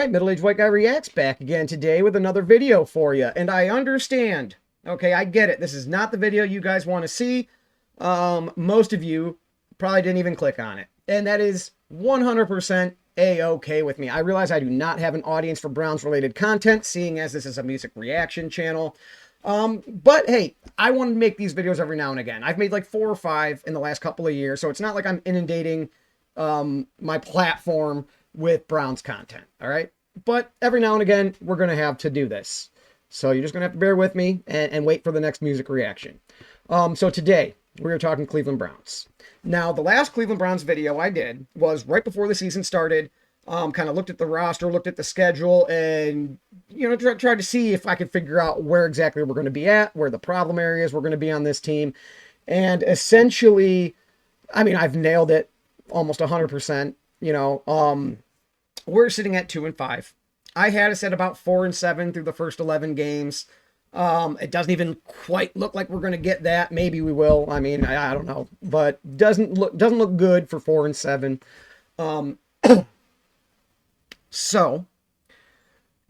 right, Middle-Aged White Guy Reacts back again today with another video for you. And I understand, okay, I get it. This is not the video you guys want to see. Most of you probably didn't even click on it. And that is 100% A-okay with me. I realize I do not have an audience for Browns-related content, seeing as this is a music reaction channel. But hey, I want to make these videos every now and again. I've made like 4 or 5 in the last couple of years, so it's not like I'm inundating my platform with Browns content, all right? But every now and again, we're going to have to do this. So you're just going to have to bear with me and wait for the next music reaction. So today, we're talking Cleveland Browns. Now, the last Cleveland Browns video I did was right before the season started. Kind of looked at the roster, looked at the schedule, and, you know, tried to see if I could figure out where exactly we're going to be at, where the problem areas we're going to be on this team. And essentially, I mean, I've nailed it almost 100%. You know, we're sitting at 2-5. I had us at about 4-7 through the first 11 games. It doesn't even quite look like we're going to get that. Maybe we will. I mean, I don't know, but doesn't look good for 4-7. So,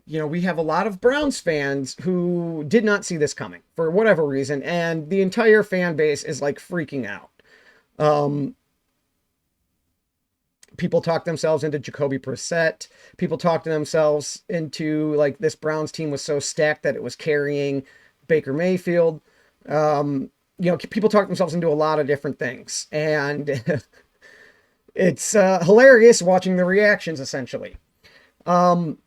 you know, we have a lot of Browns fans who did not see this coming for whatever reason, and the entire fan base is like freaking out. People talk themselves into Jacoby Brissett. People talk themselves into, like, this Browns team was so stacked that it was carrying Baker Mayfield. You know, people talk themselves into a lot of different things. And it's hilarious watching the reactions, essentially. Let's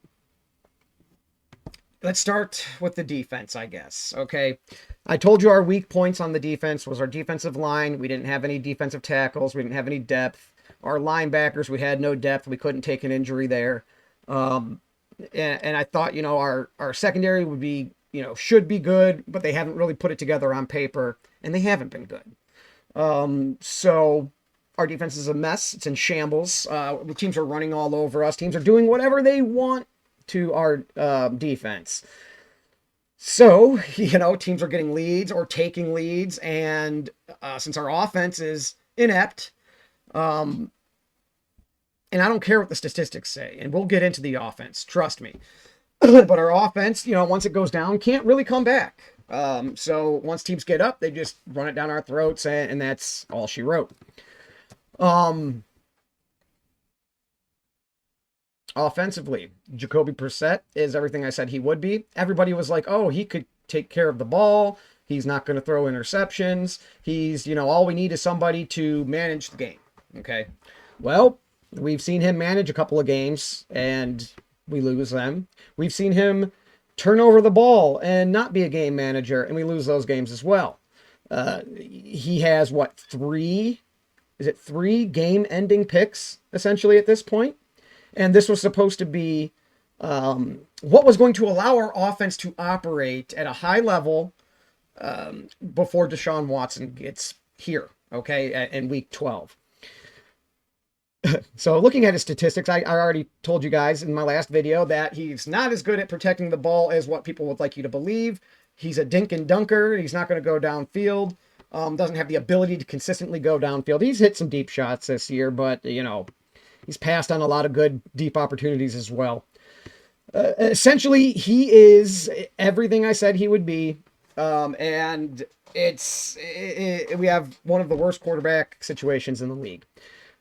start with the defense, I guess. Okay. I told you our weak points on the defense was our defensive line. We didn't have any defensive tackles. We didn't have any depth. Our linebackers, we had no depth. We couldn't take an injury there. And I thought, you know, our secondary would be, you know, should be good, but they haven't really put it together on paper, and they haven't been good. So our defense is a mess. It's in shambles. The teams are running all over us. Teams are doing whatever they want to our defense. So, you know, teams are getting leads or taking leads, and since our offense is inept, and I don't care what the statistics say, and we'll get into the offense, trust me. But our offense, you know, once it goes down, can't really come back. So once teams get up, they just run it down our throats, and that's all she wrote. Offensively, Jacoby Brissett is everything I said he would be. Everybody was like, oh, he could take care of the ball. He's not going to throw interceptions. He's, you know, all we need is somebody to manage the game. Okay. Well, we've seen him manage a couple of games and we lose them. We've seen him turn over the ball and not be a game manager, and we lose those games as well. He has, what, 3 game-ending picks, essentially, at this point? And this was supposed to be what was going to allow our offense to operate at a high level before Deshaun Watson gets here, okay, in week 12. So looking at his statistics, I already told you guys in my last video that he's not as good at protecting the ball as what people would like you to believe. He's a dink and dunker. He's not going to go downfield. Doesn't have the ability to consistently go downfield. He's hit some deep shots this year, but, you know, he's passed on a lot of good deep opportunities as well. Essentially, he is everything I said he would be. And we have one of the worst quarterback situations in the league.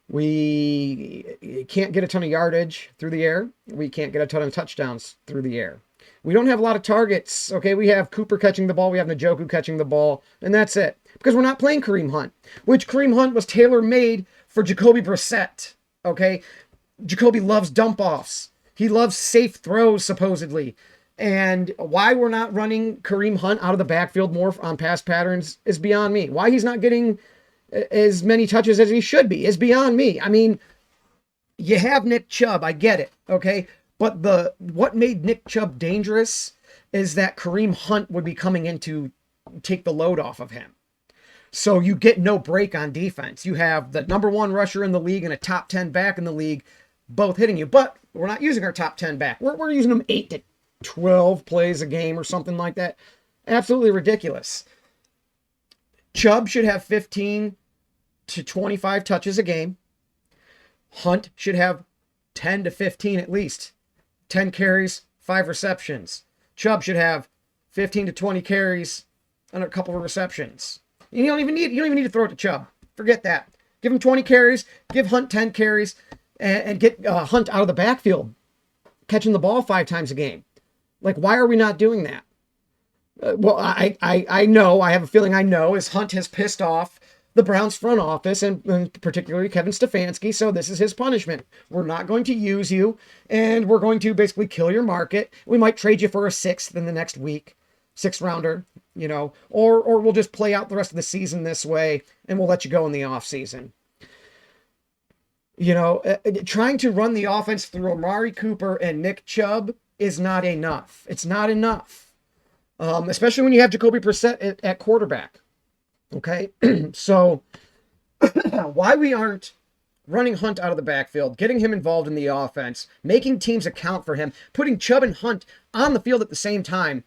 We can't get a ton of yardage through the air. We can't get a ton of touchdowns through the air. We don't have a lot of targets. Okay, we have Cooper catching the ball. We have Njoku catching the ball. And that's it. Because we're not playing Kareem Hunt, which Kareem Hunt was tailor-made for Jacoby Brissett. Okay, Jacoby loves dump-offs. He loves safe throws, supposedly. And why we're not running Kareem Hunt out of the backfield more on pass patterns is beyond me. Why he's not getting as many touches as he should be is beyond me. I mean, you have Nick Chubb, I get it, okay? But what made Nick Chubb dangerous is that Kareem Hunt would be coming in to take the load off of him. So you get no break on defense. You have the #1 rusher in the league and a top 10 back in the league both hitting you. But we're not using our top 10 back. We're using them 8 to 12 plays a game or something like that. Absolutely ridiculous. Chubb should have 15 to 25 touches a game. Hunt should have 10 to 15 at least. 10 carries, 5 receptions. Chubb should have 15 to 20 carries and a couple of receptions. You don't even need to throw it to Chubb. Forget that. Give him 20 carries, give Hunt 10 carries, and get Hunt out of the backfield, catching the ball 5 times a game. Like, why are we not doing that? Well, I know, I have a feeling I know, is Hunt has pissed off the Browns front office and particularly Kevin Stefanski. So this is his punishment. We're not going to use you, and we're going to basically kill your market. We might trade you for a 6th in the next week, 6th rounder, you know, or we'll just play out the rest of the season this way and we'll let you go in the off season. You know, trying to run the offense through Amari Cooper and Nick Chubb is not enough. It's not enough. Especially when you have Jacoby Brissett at quarterback. Okay, so why we aren't running Hunt out of the backfield, getting him involved in the offense, making teams account for him, putting Chubb and Hunt on the field at the same time,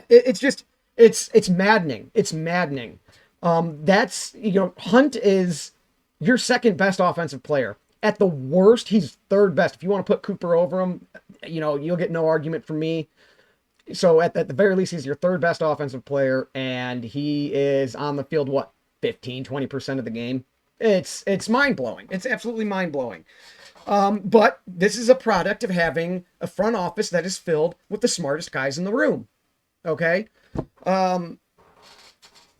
it's maddening. It's maddening. That's, you know, Hunt is your second best offensive player. At the worst, he's third best. If you want to put Cooper over him, you know, you'll get no argument from me. So at the very least, he's your third best offensive player, and he is on the field, 15, 20% of the game. It's mind-blowing. It's absolutely mind-blowing. But this is a product of having a front office that is filled with the smartest guys in the room. Okay? They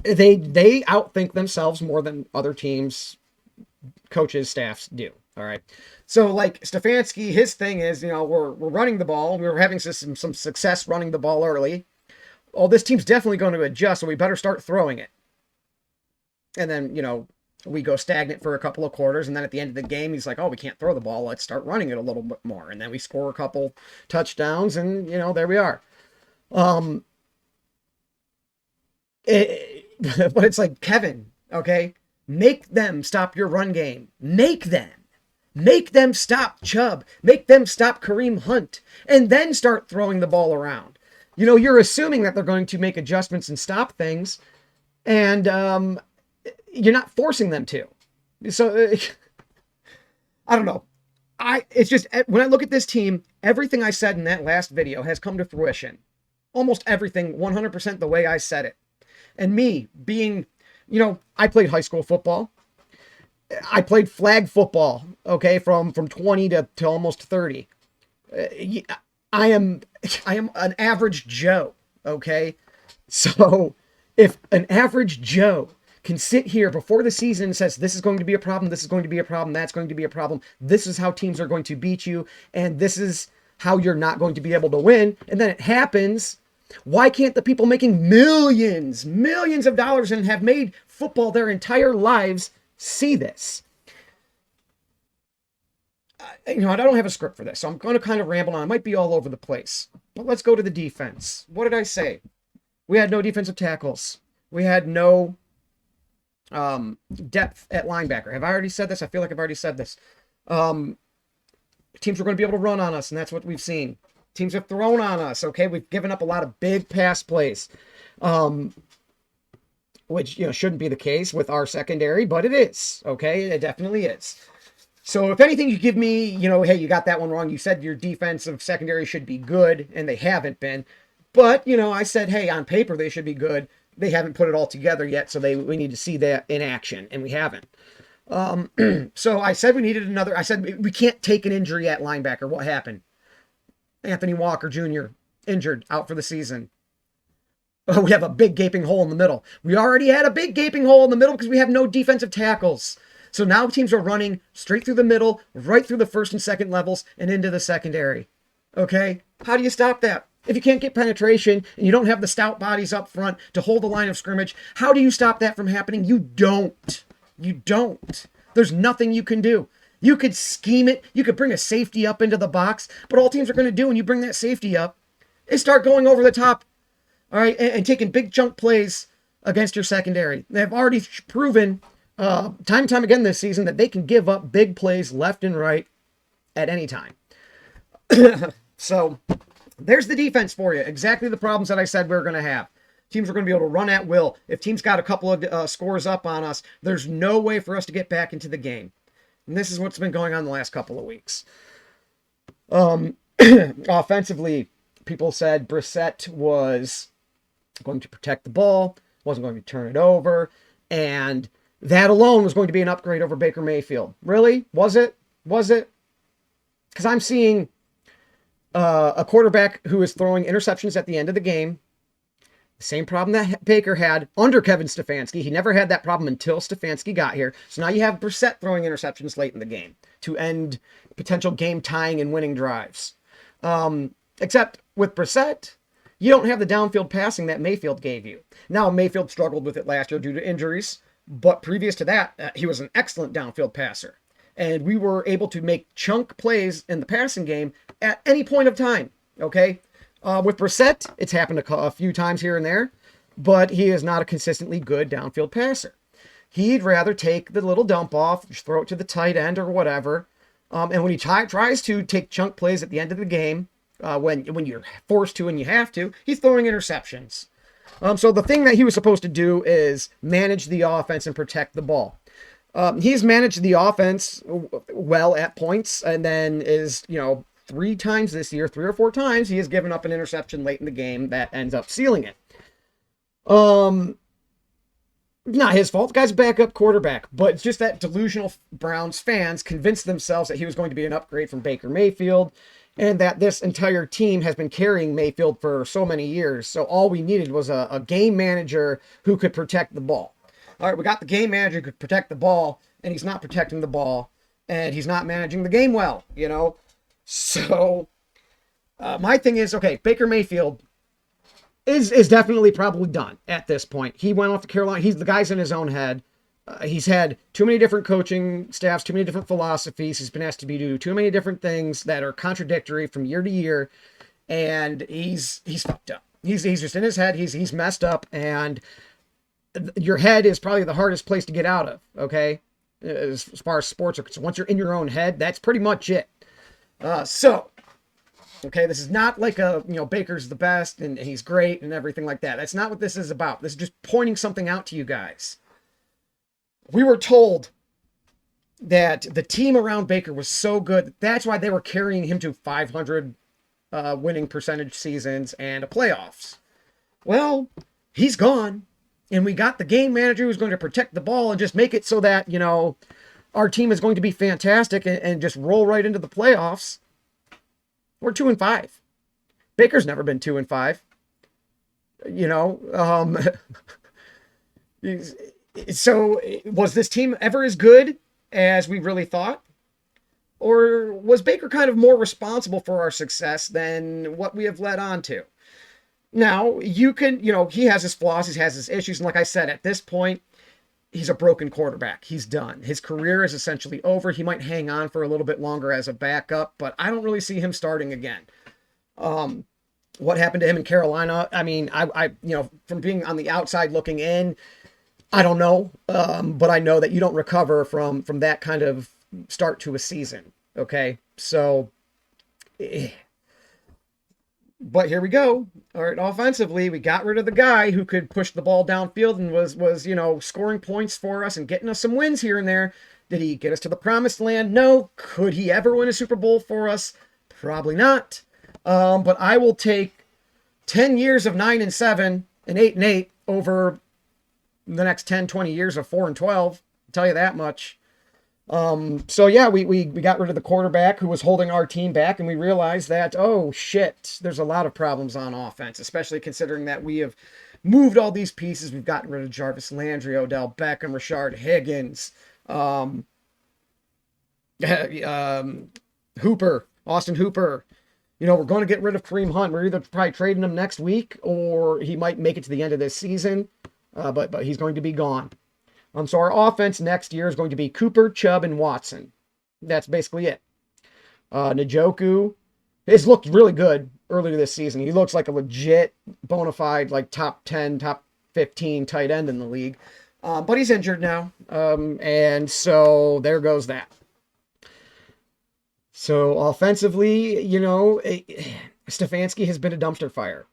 outthink themselves more than other teams, coaches, staffs do. All right. So like Stefanski, his thing is, you know, we're running the ball. We were having some success running the ball early. Oh, this team's definitely going to adjust, so we better start throwing it. And then, you know, we go stagnant for a couple of quarters, and then at the end of the game, he's like, oh, we can't throw the ball. Let's start running it a little bit more. And then we score a couple touchdowns, and, you know, there we are. But it's like, Kevin, okay? Make them stop your run game. Make them stop Chubb. Make them stop Kareem Hunt. And then start throwing the ball around. You know, you're assuming that they're going to make adjustments and stop things. And you're not forcing them to. So, I don't know. It's just, when I look at this team, everything I said in that last video has come to fruition. Almost everything, 100% the way I said it. And me being... You know, I played high school football. I played flag football, okay, from 20 to almost 30. I am an average Joe, okay? So if an average Joe can sit here before the season and says, this is going to be a problem, this is going to be a problem, that's going to be a problem, this is how teams are going to beat you, and this is how you're not going to be able to win, and then it happens... Why can't the people making millions of dollars and have made football their entire lives see this? You know, I don't have a script for this, so I'm going to kind of ramble on. I might be all over the place. But let's go to the defense. What did I say? We had no defensive tackles. We had no depth at linebacker. Have I already said this? I feel like I've already said this. Teams were going to be able to run on us, and that's what we've seen. Teams have thrown on us, okay? We've given up a lot of big pass plays, which, you know, shouldn't be the case with our secondary, but it is, okay? It definitely is. So if anything, you give me, you know, hey, you got that one wrong. You said your defensive secondary should be good, and they haven't been. But, you know, I said, hey, on paper they should be good. They haven't put it all together yet, so we need to see that in action, and we haven't. So I said we needed another. I said we can't take an injury at linebacker. What happened? Anthony Walker Jr. injured, out for the season. We have a big gaping hole in the middle. We already had a big gaping hole in the middle because we have no defensive tackles. So now teams are running straight through the middle, right through the first and second levels, and into the secondary. Okay? How do you stop that? If you can't get penetration and you don't have the stout bodies up front to hold the line of scrimmage, how do you stop that from happening? You don't. You don't. There's nothing you can do. You could scheme it. You could bring a safety up into the box. But all teams are going to do when you bring that safety up is start going over the top, all right, and taking big chunk plays against your secondary. They've already proven time and time again this season that they can give up big plays left and right at any time. So there's the defense for you. Exactly the problems that I said we were going to have. Teams are going to be able to run at will. If teams got a couple of scores up on us, there's no way for us to get back into the game. And this is what's been going on the last couple of weeks. Offensively, people said Brissett was going to protect the ball, wasn't going to turn it over, and that alone was going to be an upgrade over Baker Mayfield. Really? Was it? Was it? Because I'm seeing a quarterback who is throwing interceptions at the end of the game. The same problem that Baker had under Kevin Stefanski. He never had that problem until Stefanski got here. So now you have Brissett throwing interceptions late in the game to end potential game tying and winning drives. Except with Brissett, you don't have the downfield passing that Mayfield gave you. Now, Mayfield struggled with it last year due to injuries, but previous to that, he was an excellent downfield passer. And we were able to make chunk plays in the passing game at any point of time, okay? With Brissett, it's happened a few times here and there, but he is not a consistently good downfield passer. He'd rather take the little dump off, just throw it to the tight end or whatever. And when he tries to take chunk plays at the end of the game, when you're forced to and you have to, he's throwing interceptions. So the thing that he was supposed to do is manage the offense and protect the ball. He's managed the offense well at points, and then is, 3 times this year, 3 or 4 times, he has given up an interception late in the game that ends up sealing it. Not his fault. The guy's a backup quarterback, but it's just that delusional Browns fans convinced themselves that he was going to be an upgrade from Baker Mayfield, and that this entire team has been carrying Mayfield for so many years. So all we needed was a game manager who could protect the ball. All right, we got the game manager who could protect the ball, and he's not protecting the ball, and he's not managing the game well, So my thing is, okay, Baker Mayfield is definitely probably done at this point. He went off to Carolina. The guy's in his own head. He's had too many different coaching staffs, too many different philosophies. He's been asked to do too many different things that are contradictory from year to year, and he's fucked up. He's just in his head. He's messed up, and your head is probably the hardest place to get out of. Okay, as far as sports are concerned, once you're in your own head, that's pretty much it. Okay, this is not like Baker's the best and he's great and everything like that. That's not what this is about. This is just pointing something out to you guys. We were told that the team around Baker was so good. That's why they were carrying him to 500 winning percentage seasons and playoffs. Well, he's gone. And we got the game manager who's going to protect the ball and just make it so that, our team is going to be fantastic and just roll right into the playoffs. We're 2-5. Baker's never been 2-5. So was this team ever as good as we really thought? Or was Baker kind of more responsible for our success than what we have led on to? Now, you can, he has his flaws, he has his issues. And like I said, at this point, he's a broken quarterback. He's done. His career is essentially over. He might hang on for a little bit longer as a backup, but I don't really see him starting again. What happened to him in Carolina? I mean, I from being on the outside looking in, I don't know. But I know that you don't recover from that kind of start to a season. Okay. So, but here we go. All right, offensively, we got rid of the guy who could push the ball downfield and was scoring points for us and getting us some wins here and there. Did he get us to the promised land? No. Could he ever win a Super Bowl for us? Probably not. But I will take 10 years of 9-7 and 8-8 over the next 10, 20 years of 4-12. I'll tell you that much. So yeah, we got rid of the quarterback who was holding our team back, and we realized that, oh shit, there's a lot of problems on offense, especially considering that we have moved all these pieces. We've gotten rid of Jarvis Landry, Odell Beckham, Rashard Higgins, Hooper, Austin Hooper. We're going to get rid of Kareem Hunt. We're either probably trading him next week, or he might make it to the end of this season, but he's going to be gone. So our offense next year is going to be Cooper, Chubb, and Watson. That's basically it. Njoku has looked really good earlier this season. He looks like a legit, bona fide, like top 10, top 15 tight end in the league. But he's injured now. And so there goes that. So offensively, Stefanski has been a dumpster fire.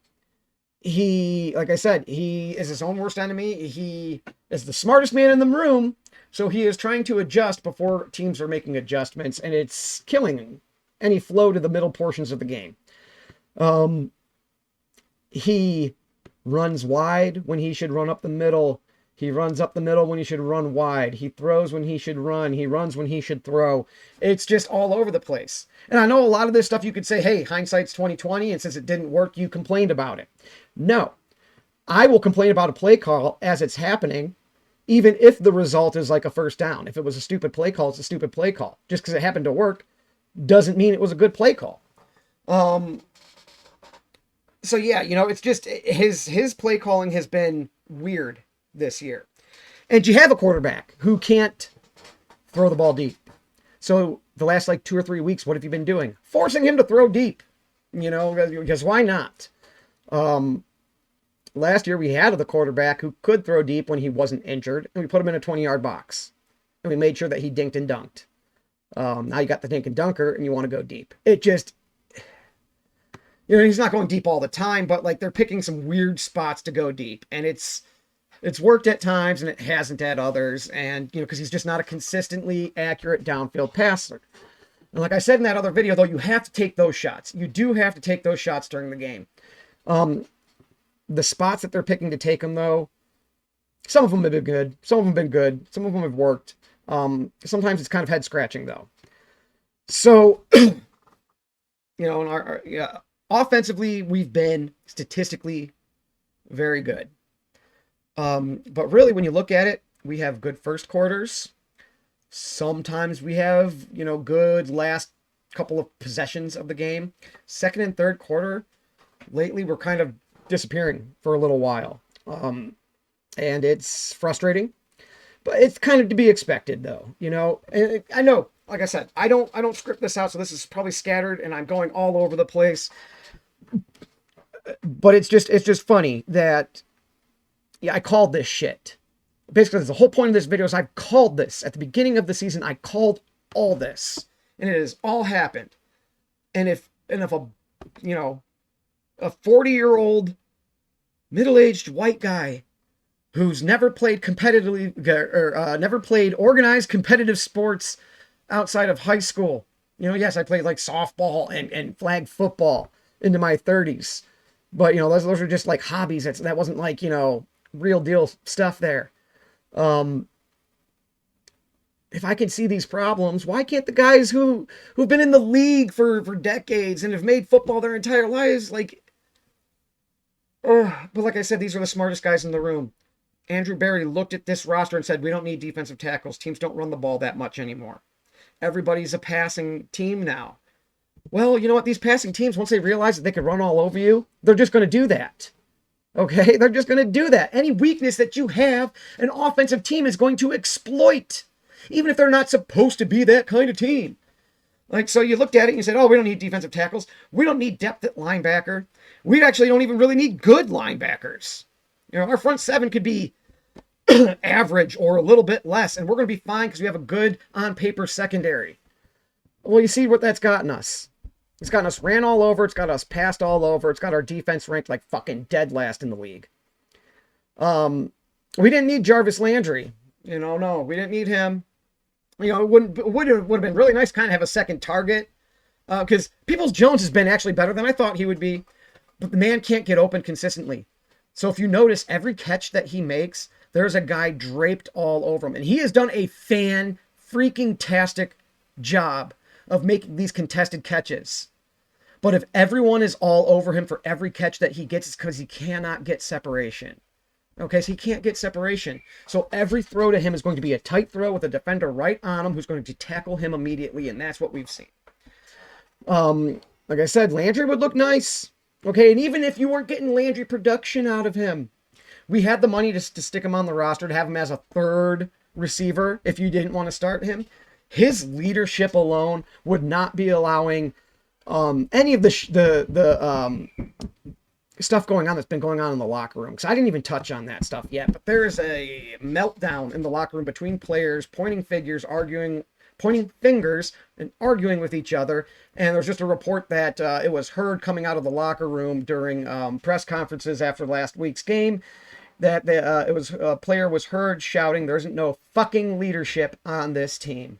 He, like I said, he is his own worst enemy. He is the smartest man in the room, so he is trying to adjust before teams are making adjustments, and it's killing any flow to the middle portions of the game. He runs wide when he should run up the middle. He runs up the middle when he should run wide. He throws when he should run. He runs when he should throw. It's just all over the place. And I know a lot of this stuff you could say, hey, hindsight's 2020, and since it didn't work, you complained about it. No. I will complain about a play call as it's happening, even if the result is like a first down. If it was a stupid play call, it's a stupid play call. Just because it happened to work doesn't mean it was a good play call. So yeah, you know, it's just his play calling has been weird this year. And you have a quarterback who can't throw the ball deep. So the last like 2 or 3 weeks, what have you been doing? Forcing him to throw deep, you know, because why not? Last year we had the quarterback who could throw deep when he wasn't injured, and we put him in a 20-yard box. And we made sure that he dinked and dunked. Now you got the dink and dunker, and you want to go deep. It just, you know, he's not going deep all the time, but like they're picking some weird spots to go deep. And it's worked at times and it hasn't at others. And, you know, because he's just not a consistently accurate downfield passer. And like I said in that other video, though, you have to take those shots. You do have to take those shots during the game. The spots that they're picking to take them, though, some of them have been good. Some of them have been good. Some of them have worked. Sometimes it's kind of head scratching, though. So, you know, offensively, we've been statistically very good. But really, when you look at it, we have good first quarters. Sometimes we have, you know, good last couple of possessions of the game. Second and third quarter, lately, we're kind of disappearing for a little while. And it's frustrating, but it's kind of to be expected, though, you know. And I know, like I said, I don't script this out, so this is probably scattered and I'm going all over the place. But it's just funny that, yeah, I called this shit. Basically, the whole point of this video is I've called this. At the beginning of the season, I called all this. And it has all happened. And if a, you know, a 40-year-old middle-aged white guy who's never played competitively or never played organized competitive sports outside of high school. You know, yes, I played like softball and flag football into my 30s. But, you know, those are just like hobbies. That wasn't like, you know, real deal stuff there. If I can see these problems, why can't the guys who've been in the league for decades and have made football their entire lives, like, but like I said, these are the smartest guys in the room. Andrew Berry looked at this roster and said, we don't need defensive tackles. Teams don't run the ball that much anymore. Everybody's a passing team now. Well, you know what? These passing teams, once they realize that they can run all over you, they're just going to do that. Okay? They're just going to do that. Any weakness that you have, an offensive team is going to exploit, even if they're not supposed to be that kind of team. Like, so you looked at it and you said, oh, we don't need defensive tackles. We don't need depth at linebacker. We actually don't even really need good linebackers. You know, our front seven could be average or a little bit less, and we're going to be fine because we have a good on-paper secondary. Well, you see what that's gotten us. It's gotten us ran all over. It's got us passed all over. It's got our defense ranked like fucking dead last in the league. We didn't need Jarvis Landry. You know, no, we didn't need him. You know, it would have been really nice to kind of have a second target. Because Peoples-Jones has been actually better than I thought he would be. But the man can't get open consistently. So if you notice, every catch that he makes, there's a guy draped all over him. And he has done a fan-freaking-tastic job of making these contested catches. But if everyone is all over him for every catch that he gets, it's because he cannot get separation. Okay, so he can't get separation. So every throw to him is going to be a tight throw with a defender right on him who's going to tackle him immediately, and that's what we've seen. Like I said, Landry would look nice. Okay, and even if you weren't getting Landry production out of him, we had the money to stick him on the roster, to have him as a third receiver if you didn't want to start him. His leadership alone would not be allowing any of the stuff going on that's been going on in the locker room. Because I didn't even touch on that stuff yet. But there is a meltdown in the locker room between players, pointing fingers and arguing with each other. And there's just a report that it was heard coming out of the locker room during press conferences after last week's game that a player was heard shouting, "There isn't no fucking leadership on this team."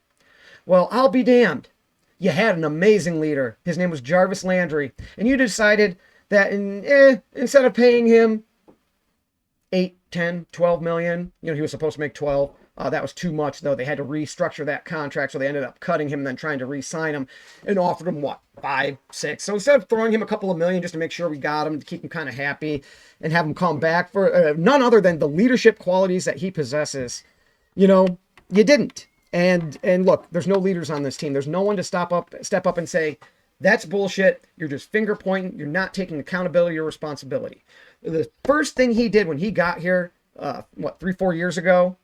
Well, I'll be damned. You had an amazing leader. His name was Jarvis Landry. And you decided that instead of paying him 8, 10, 12 million, he was supposed to make 12. That was too much, though. They had to restructure that contract, so they ended up cutting him and then trying to re-sign him and offered him, 5, 6? So instead of throwing him a couple of million just to make sure we got him, to keep him kind of happy and have him come back for none other than the leadership qualities that he possesses, you didn't. And look, there's no leaders on this team. There's no one to step up and say, that's bullshit. You're just finger pointing. You're not taking accountability or responsibility. The first thing he did when he got here, 3-4 years ago,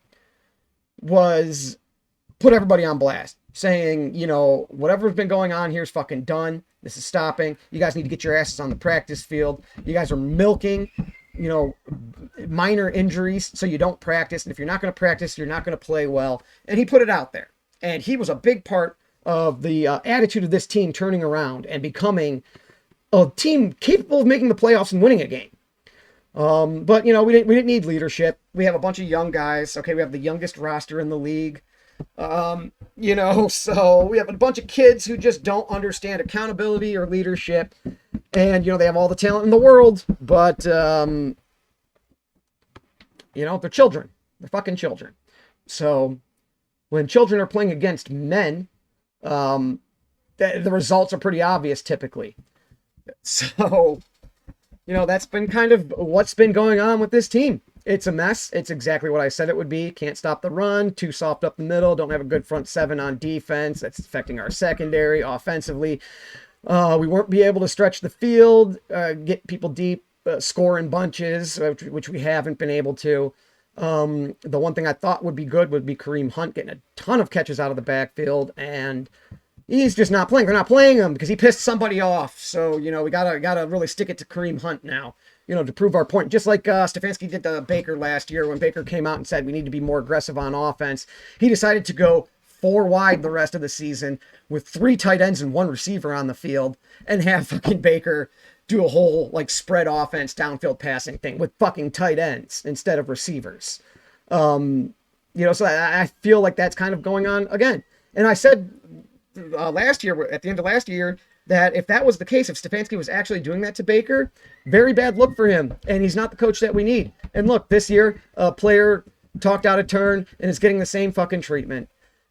was put everybody on blast, saying, whatever's been going on here is fucking done. This is stopping. You guys need to get your asses on the practice field. You guys are milking, minor injuries so you don't practice. And if you're not going to practice, you're not going to play well. And he put it out there. And he was a big part of the attitude of this team turning around and becoming a team capable of making the playoffs and winning a game. But we didn't need leadership. We have a bunch of young guys. Okay, we have the youngest roster in the league. So we have a bunch of kids who just don't understand accountability or leadership. And, they have all the talent in the world, but, they're children. They're fucking children. So when children are playing against men, the results are pretty obvious typically. So, that's been kind of what's been going on with this team. It's a mess. It's exactly what I said it would be. Can't stop the run. Too soft up the middle. Don't have a good front seven on defense. That's affecting our secondary offensively. We won't be able to stretch the field, get people deep, score in bunches, which we haven't been able to. The one thing I thought would be good would be Kareem Hunt getting a ton of catches out of the backfield, and he's just not playing. They're not playing him because he pissed somebody off. So, we gotta really stick it to Kareem Hunt now, to prove our point. Just like Stefanski did to Baker last year when Baker came out and said we need to be more aggressive on offense. He decided to go 4 wide the rest of the season with 3 tight ends and 1 receiver on the field and have fucking Baker do a whole spread offense downfield passing thing with fucking tight ends instead of receivers. So I feel like that's kind of going on again. And I said last year, at the end of last year, that if that was the case, if Stefanski was actually doing that to Baker, very bad look for him. And he's not the coach that we need. And look, this year, a player talked out of turn and is getting the same fucking treatment.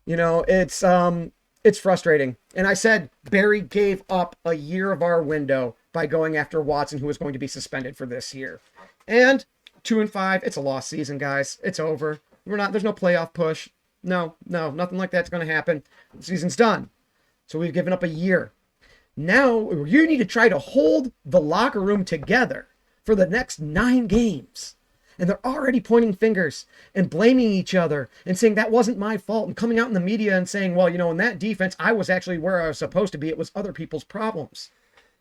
It's frustrating. And I said Barry gave up a year of our window by going after Watson, who was going to be suspended for this year. And 2-5, it's a lost season, guys. It's over. There's no playoff push. No, nothing like that's going to happen. The season's done. So we've given up a year. Now you need to try to hold the locker room together for the next 9 games. And they're already pointing fingers and blaming each other and saying that wasn't my fault and coming out in the media and saying, well, in that defense, I was actually where I was supposed to be. It was other people's problems.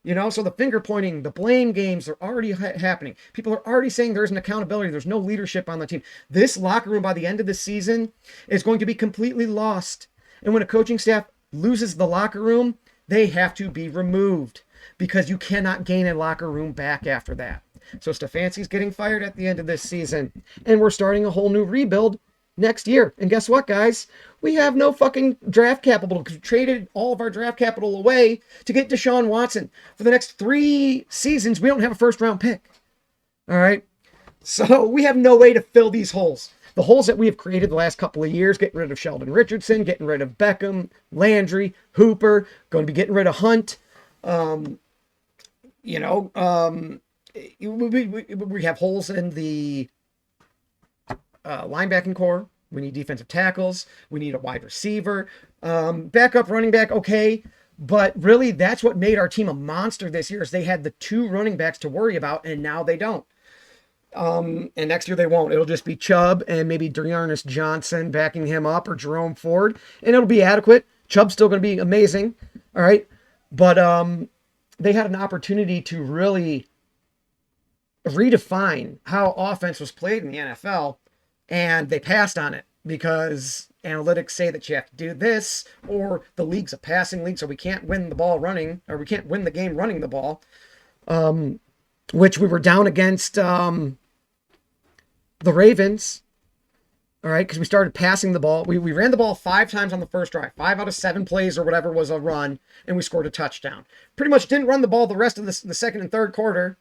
So the finger pointing, the blame games are already happening. People are already saying there's an accountability. There's no leadership on the team. This locker room by the end of the season is going to be completely lost. And when a coaching staff loses the locker room, they have to be removed because you cannot gain a locker room back after that. So Stefanski's getting fired at the end of this season, and we're starting a whole new rebuild next year. And guess what, guys? We have no fucking draft capital because we traded all of our draft capital away to get Deshaun Watson. For the next 3 seasons, we don't have a first-round pick. All right? So we have no way to fill these holes. The holes that we have created the last couple of years, getting rid of Sheldon Richardson, getting rid of Beckham, Landry, Hooper, going to be getting rid of Hunt. We have holes in the linebacking core. We need defensive tackles. We need a wide receiver. Backup running back, okay. But really, that's what made our team a monster this year is they had the 2 running backs to worry about, and now they don't. And next year they won't. It'll just be Chubb and maybe Dearness Johnson backing him up or Jerome Ford, and it'll be adequate. Chubb's still going to be amazing, all right? But they had an opportunity to really redefine how offense was played in the NFL, and they passed on it because analytics say that you have to do this, or the league's a passing league, so we can't win the ball running, or we can't win the game running the ball, which we were down against the Ravens. All right, because we started passing the ball. We ran the ball 5 times on the first drive. 5 out of 7 plays or whatever was a run, and we scored a touchdown. Pretty much didn't run the ball the rest of the second and third quarter,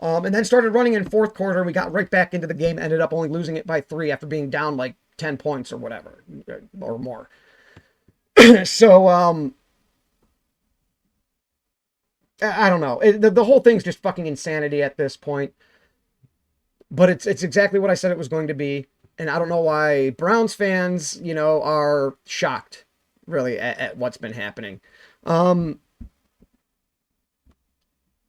and then started running in fourth quarter. We got right back into the game, ended up only losing it by 3 after being down like 10 points or whatever, or more. So, I don't know. The whole thing's just fucking insanity at this point. But it's exactly what I said it was going to be. And I don't know why Browns fans, you know, are shocked, really, at what's been happening. And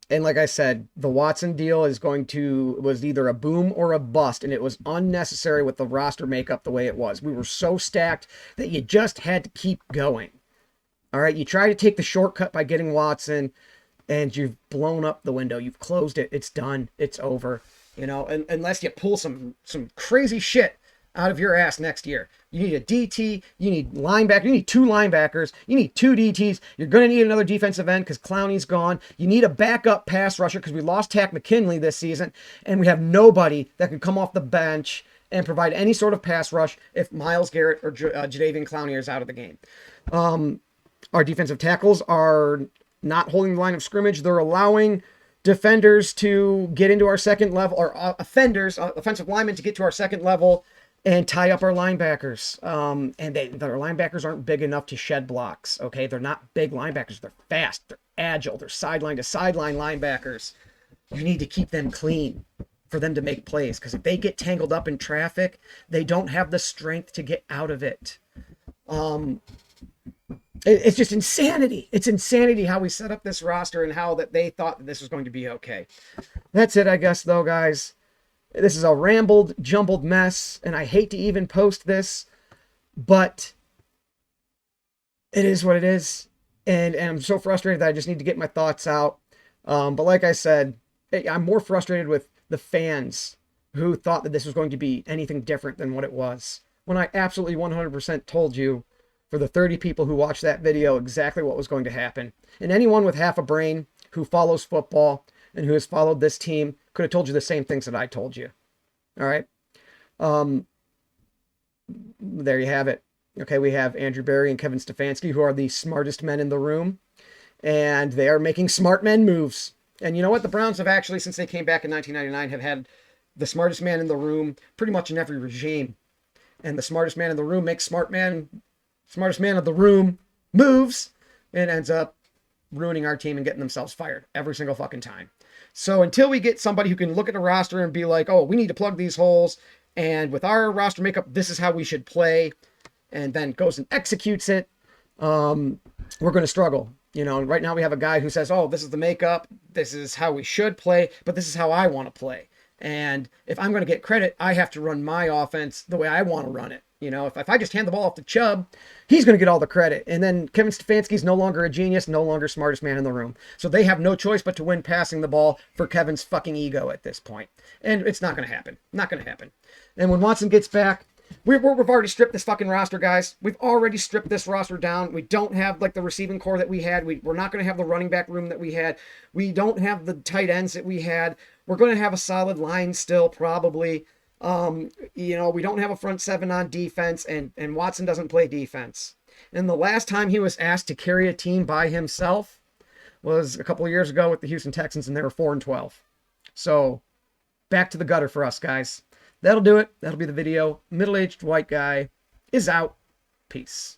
like I said, the Watson deal was either a boom or a bust, and it was unnecessary with the roster makeup the way it was. We were so stacked that you just had to keep going. All right, you try to take the shortcut by getting Watson, and you've blown up the window. You've closed it. It's done. It's over. You know, unless you pull some crazy shit out of your ass next year. You need a DT, you need linebacker, you need 2 linebackers, you need 2 DTs. You're going to need another defensive end because Clowney's gone. You need a backup pass rusher because we lost Tack McKinley this season, and we have nobody that can come off the bench and provide any sort of pass rush if Myles Garrett or Jadeveon Clowney is out of the game. Our defensive tackles are not holding the line of scrimmage. They're allowing defenders to get into our second level, or offenders, offensive linemen to get to our second level and tie up our linebackers. And their linebackers aren't big enough to shed blocks, okay? They're not big linebackers. They're fast. They're agile. They're sideline-to-sideline linebackers. You need to keep them clean for them to make plays, because if they get tangled up in traffic, they don't have the strength to get out of it. It's just insanity. It's insanity how we set up this roster and how that they thought that this was going to be okay. That's it, I guess, though, guys. This is a rambled, jumbled mess, and I hate to even post this, but it is what it is. And I'm so frustrated that I just need to get my thoughts out. But like I said, I'm more frustrated with the fans who thought that this was going to be anything different than what it was, when I absolutely 100% told you, for the 30 people who watched that video, exactly what was going to happen. And anyone with half a brain who follows football and who has followed this team could have told you the same things that I told you. All right. There you have it. Okay, we have Andrew Berry and Kevin Stefanski, who are the smartest men in the room, and they are making smart men moves. And you know what? The Browns have actually, since they came back in 1999, have had the smartest man in the room pretty much in every regime. And the smartest man in the room makes smartest man of the room moves and ends up ruining our team and getting themselves fired every single fucking time. So until we get somebody who can look at a roster and be like, oh, we need to plug these holes, and with our roster makeup, this is how we should play, and then goes and executes it, we're going to struggle. You know, right now we have a guy who says, oh, this is the makeup, this is how we should play, but this is how I want to play. And if I'm going to get credit, I have to run my offense the way I want to run it. You know, if I just hand the ball off to Chubb, he's going to get all the credit. And then Kevin Stefanski's no longer a genius, no longer smartest man in the room. So they have no choice but to win passing the ball for Kevin's fucking ego at this point. And it's not going to happen. Not going to happen. And when Watson gets back, we've already stripped this fucking roster, guys. We've already stripped this roster down. We don't have like the receiving core that we had. We're not going to have the running back room that we had. We don't have the tight ends that we had. We're going to have a solid line still, probably. You know, we don't have a front 7 on defense, and Watson doesn't play defense. And the last time he was asked to carry a team by himself was a couple of years ago with the Houston Texans, and they were 4-12. So back to the gutter for us, guys. That'll do it. That'll be the video. Middle-aged white guy is out. Peace.